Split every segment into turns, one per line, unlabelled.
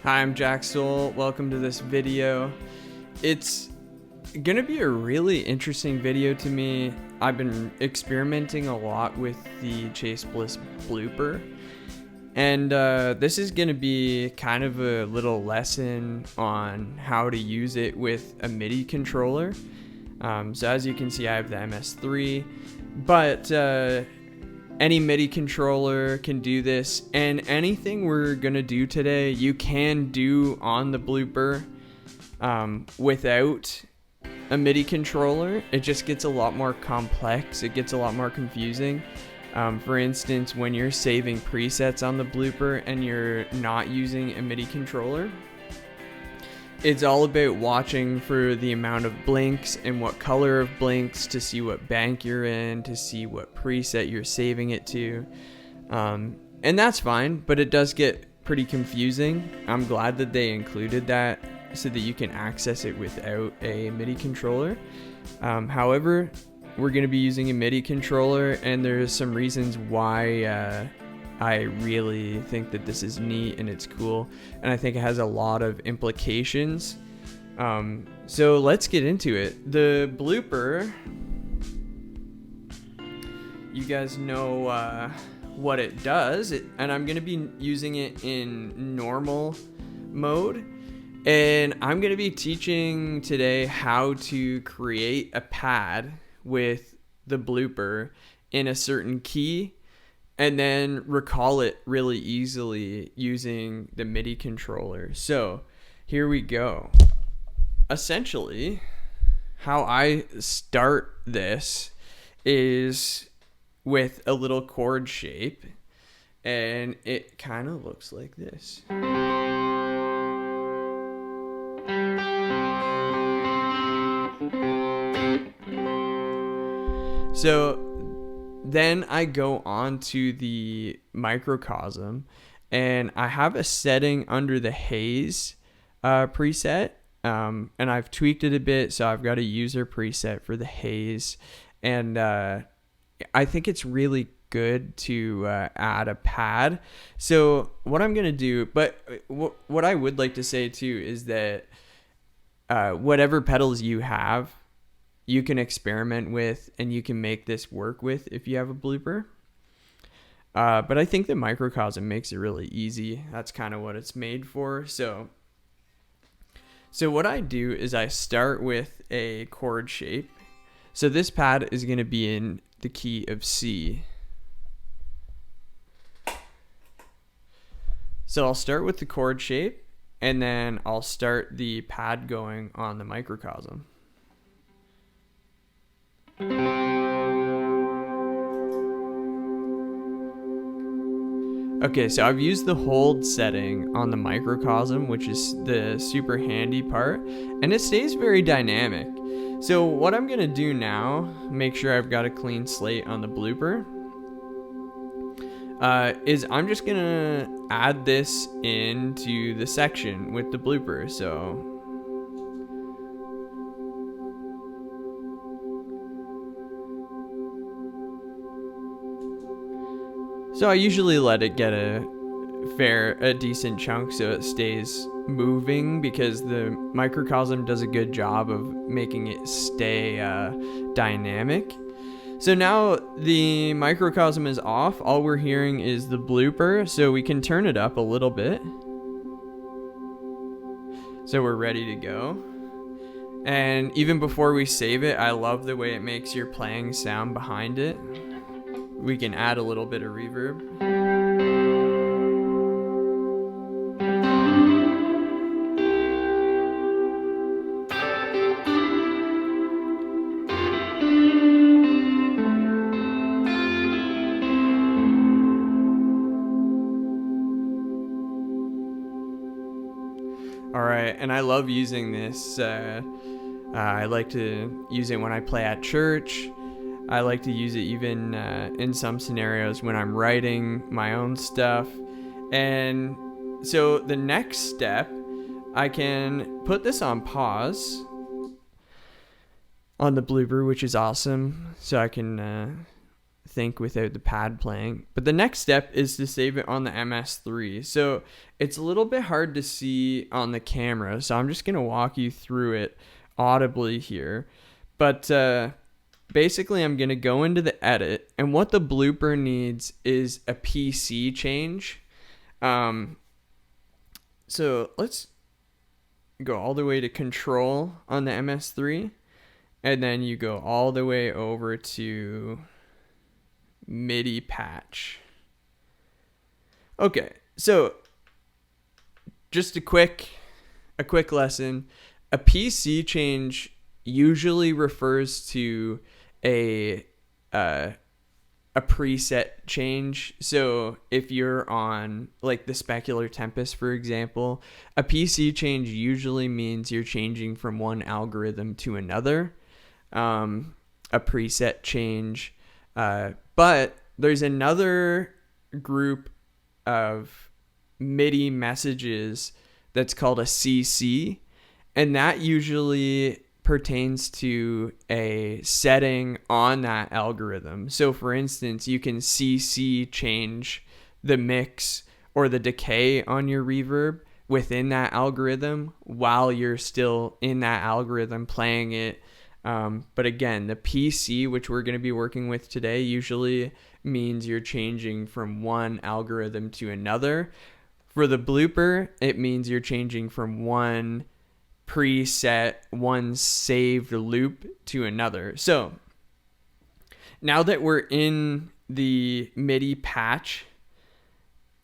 Hi, I'm Jack Soul. Welcome to this video. It's gonna be a really interesting video to me. I've been experimenting a lot with the Chasebliss Blooper, and this is gonna be kind of a little lesson on how to use it with a MIDI controller. So as you can see, I have the MS3, but any MIDI controller can do this, and anything we're gonna do today you can do on the Blooper without a MIDI controller. It just gets a lot more complex, it gets a lot more confusing. For instance, when you're saving presets on the Blooper and you're not using a MIDI controller, it's all about watching for the amount of blinks and what color of blinks to see what bank you're in, to see what preset you're saving it to. And that's fine, but it does get pretty confusing. I'm glad that they included that so that you can access it without a MIDI controller. However, we're going to be using a MIDI controller, and there's some reasons why I really think that this is neat and it's cool, and I think it has a lot of implications. So let's get into it. The Blooper, you guys know what it does, and I'm going to be using it in normal mode, and I'm going to be teaching today how to create a pad with the Blooper in a certain key and then recall it really easily using the MIDI controller. So here we go. Essentially, how I start this is with a little chord shape, and it kind of looks like this. So then I go on to the Microcosm, and I have a setting under the haze preset, and I've tweaked it a bit, so I've got a user preset for the haze, and I think it's really good to add a pad. So what I'm gonna do, but what I would like to say too is that whatever pedals you have, you can experiment with, and you can make this work with if you have a Blooper. But I think the Microcosm makes it really easy. That's kind of what it's made for. So what I do is I start with a chord shape. So this pad is going to be in the key of C. So I'll start with the chord shape, and then I'll start the pad going on the Microcosm. Okay, so I've used the hold setting on the Microcosm, which is the super handy part, and it stays very dynamic. So what I'm gonna do now, make sure I've got a clean slate on the Blooper, is I'm just gonna add this into the section with the Blooper. So I usually let it get a decent chunk so it stays moving, because the Microcosm does a good job of making it stay dynamic. So now the Microcosm is off. All we're hearing is the Blooper, so we can turn it up a little bit. So we're ready to go. And even before we save it, I love the way it makes your playing sound behind it. We can add a little bit of reverb. All right, and I love using this. I like to use it when I play at church. I like to use it even in some scenarios when I'm writing my own stuff. And so the next step, I can put this on pause on the Blooper, which is awesome. So I can think without the pad playing. But the next step is to save it on the MS3. So it's a little bit hard to see on the camera, so I'm just going to walk you through it audibly here. But basically, I'm going to go into the edit, and what the Blooper needs is a PC change. So let's go all the way to control on the MS3, and then you go all the way over to MIDI patch. Okay, so just a quick lesson. A PC change usually refers to a preset change. So if you're on like the Specular Tempus, for example, a PC change usually means you're changing from one algorithm to another. A preset change. But there's another group of MIDI messages that's called a CC, and that usually pertains to a setting on that algorithm. So for instance, you can CC change the mix or the decay on your reverb within that algorithm while you're still in that algorithm playing it. But again, the PC, which we're going to be working with today, usually means you're changing from one algorithm to another. For the Blooper, it means you're changing from one preset, one saved loop to another. So now that we're in the MIDI patch,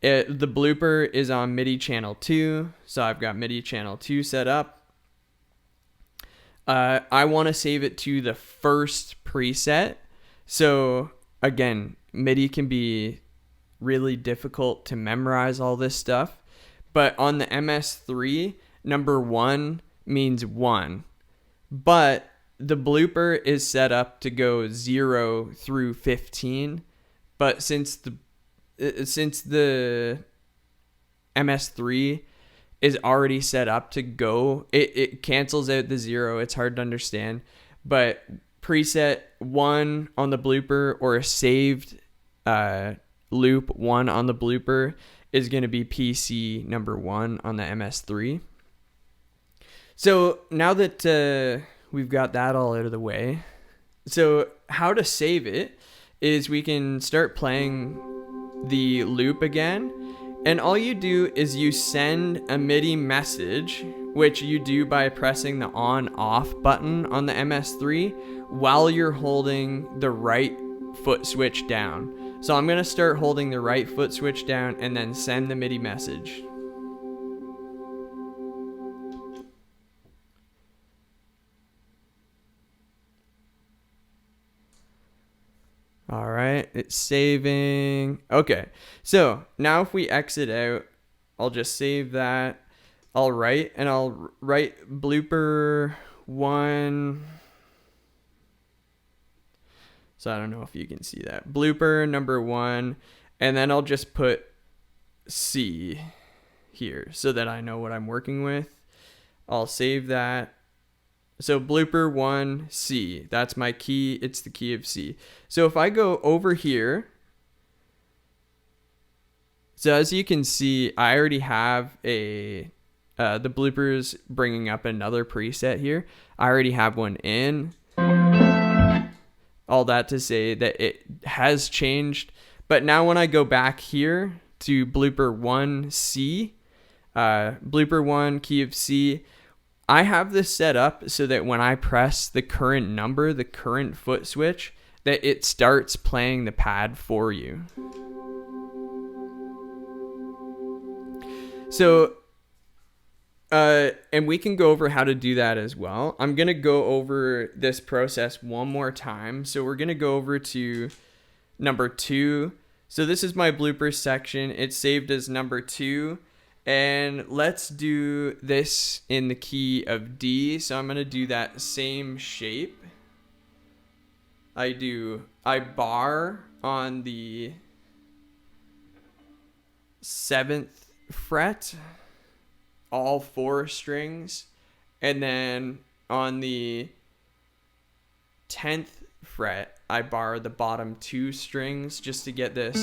the Blooper is on MIDI channel 2. So I've got MIDI channel 2 set up. I want to save it to the first preset. So again, MIDI can be really difficult to memorize all this stuff. But on the MS3, number 1 means 1. But the Blooper is set up to go 0 through 15. But since the MS3 is already set up to go, it cancels out the 0. It's hard to understand. But preset 1 on the Blooper or a saved loop 1 on the Blooper is going to be PC number 1 on the MS3. So now that we've got that all out of the way, so how to save it is we can start playing the loop again. And all you do is you send a MIDI message, which you do by pressing the on-off button on the MS3 while you're holding the right foot switch down. So I'm going to start holding the right foot switch down and then send the MIDI message. All right, it's saving. Okay, so now if we exit out, I'll just save that. I'll write Blooper 1. So I don't know if you can see that. Blooper number 1, and then I'll just put C here so that I know what I'm working with. I'll save that. So Blooper 1, C. That's my key. It's the key of C. So if I go over here, so as you can see, I already have the Blooper's bringing up another preset here. I already have one in. All that to say that it has changed. But now when I go back here to Blooper 1, C, Blooper 1, key of C, I have this set up so that when I press the current number, the current foot switch, that it starts playing the pad for you. So, and we can go over how to do that as well. I'm going to go over this process one more time. So we're going to go over to number 2. So this is my Blooper section. It's saved as number 2. And let's do this in the key of D. So I'm going to do that same shape. I bar on the 7th fret, all 4 strings. And then on the 10th fret, I bar the bottom 2 strings just to get this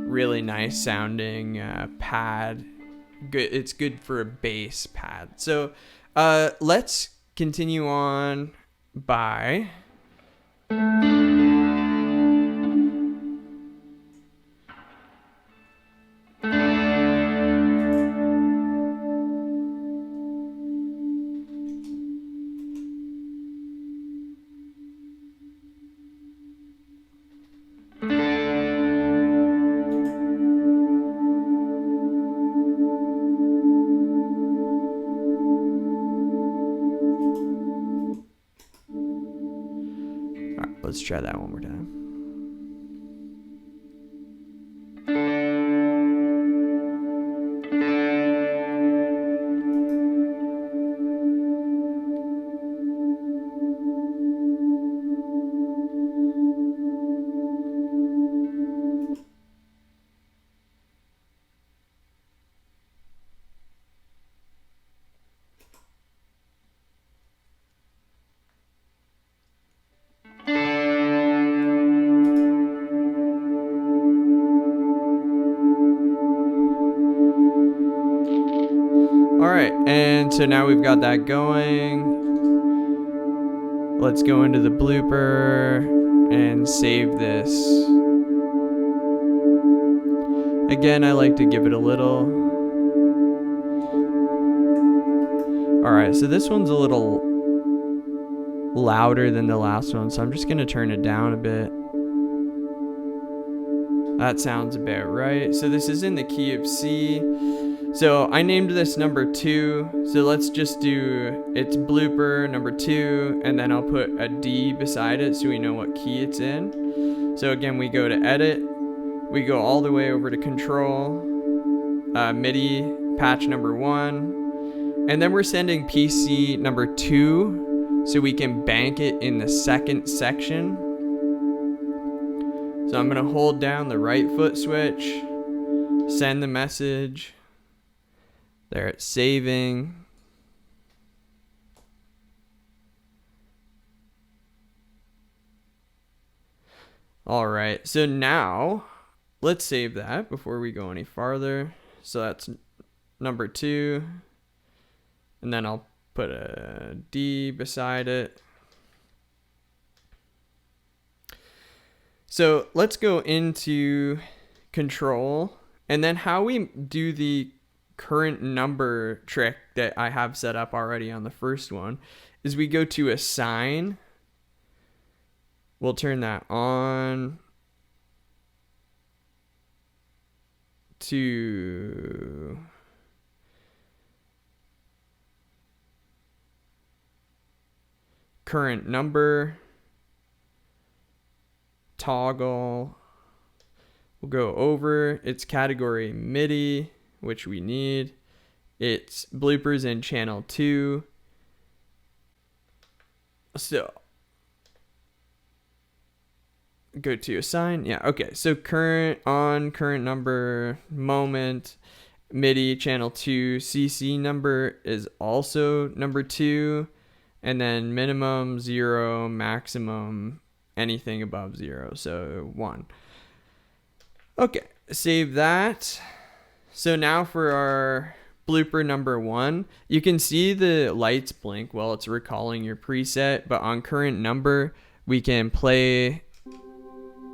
really nice sounding pad. Good, it's good for a bass pad. So let's continue on by let's try that one more time. Alright, and so now we've got that going. Let's go into the blooper and save this. Again, I like to give it a little. Alright, so this one's a little louder than the last one, so I'm just going to turn it down a bit. That sounds about right. So this is in the key of C. So I named this number 2. So let's just do, it's blooper number 2, and then I'll put a D beside it so we know what key it's in. So again, we go to edit, we go all the way over to control, MIDI patch number 1, and then we're sending PC number 2 so we can bank it in the second section. So I'm going to hold down the right foot switch, send the message. There, it's saving. All right, so now let's save that before we go any farther. So that's number 2, and then I'll put a D beside it. So let's go into control, and then how we do the current number trick that I have set up already on the first one is we go to assign. We'll turn that on to current number. Toggle. We'll go over its category MIDI, which we need. It's bloopers in channel 2. So go to assign. Yeah, okay. So current number, moment, MIDI channel 2, CC number is also number 2, and then minimum 0, maximum anything above 0, so 1. Okay, save that. So now for our blooper number 1, you can see the lights blink while it's recalling your preset, but on current number, we can play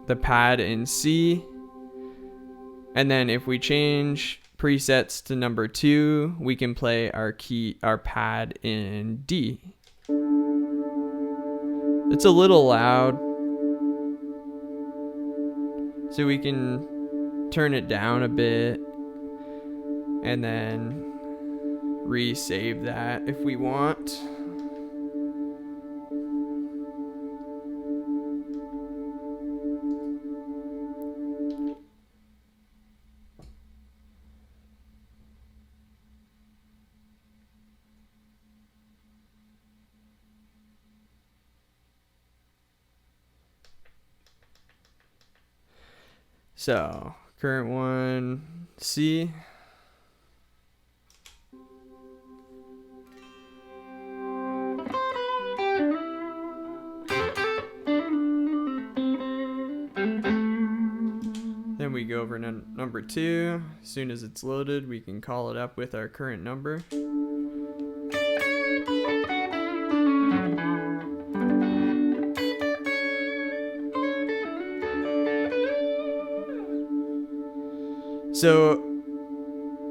the pad in C, and then if we change presets to number 2, we can play our pad in D. It's a little loud, so we can turn it down a bit and then resave that if we want. So, current one, C. we go over number 2. As soon as it's loaded, we can call it up with our current number. So,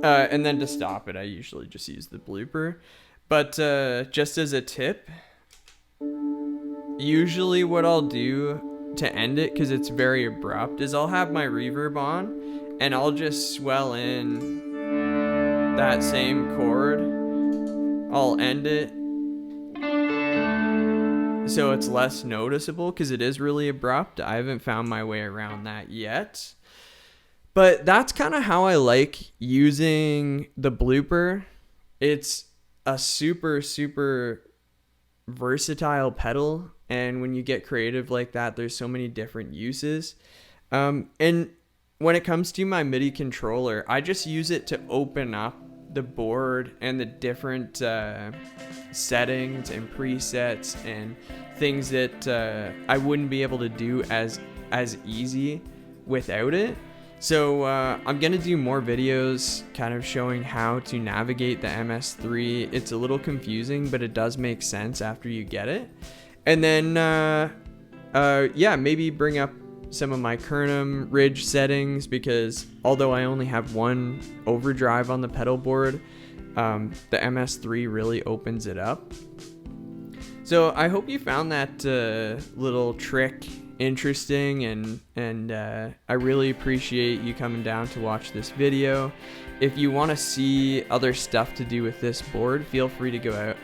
and then to stop it, I usually just use the blooper. But just as a tip, usually what I'll do to end it, because it's very abrupt, is I'll have my reverb on and I'll just swell in that same chord. I'll end it so it's less noticeable, because it is really abrupt. I haven't found my way around that yet. But that's kind of how I like using the blooper. It's a super, super versatile pedal. And when you get creative like that, there's so many different uses. And when it comes to my MIDI controller, I just use it to open up the board and the different settings and presets and things that I wouldn't be able to do as easy without it. So I'm going to do more videos kind of showing how to navigate the MS3. It's a little confusing, but it does make sense after you get it. And then, yeah, maybe bring up some of my Kernom ridge settings, because although I only have one overdrive on the pedal board, the MS3 really opens it up. So I hope you found that little trick interesting, and I really appreciate you coming down to watch this video. If you want to see other stuff to do with this board, feel free to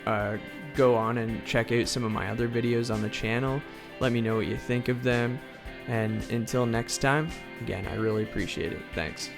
go on and check out some of my other videos on the channel. Let me know what you think of them, and until next time, again, I really appreciate it. Thanks.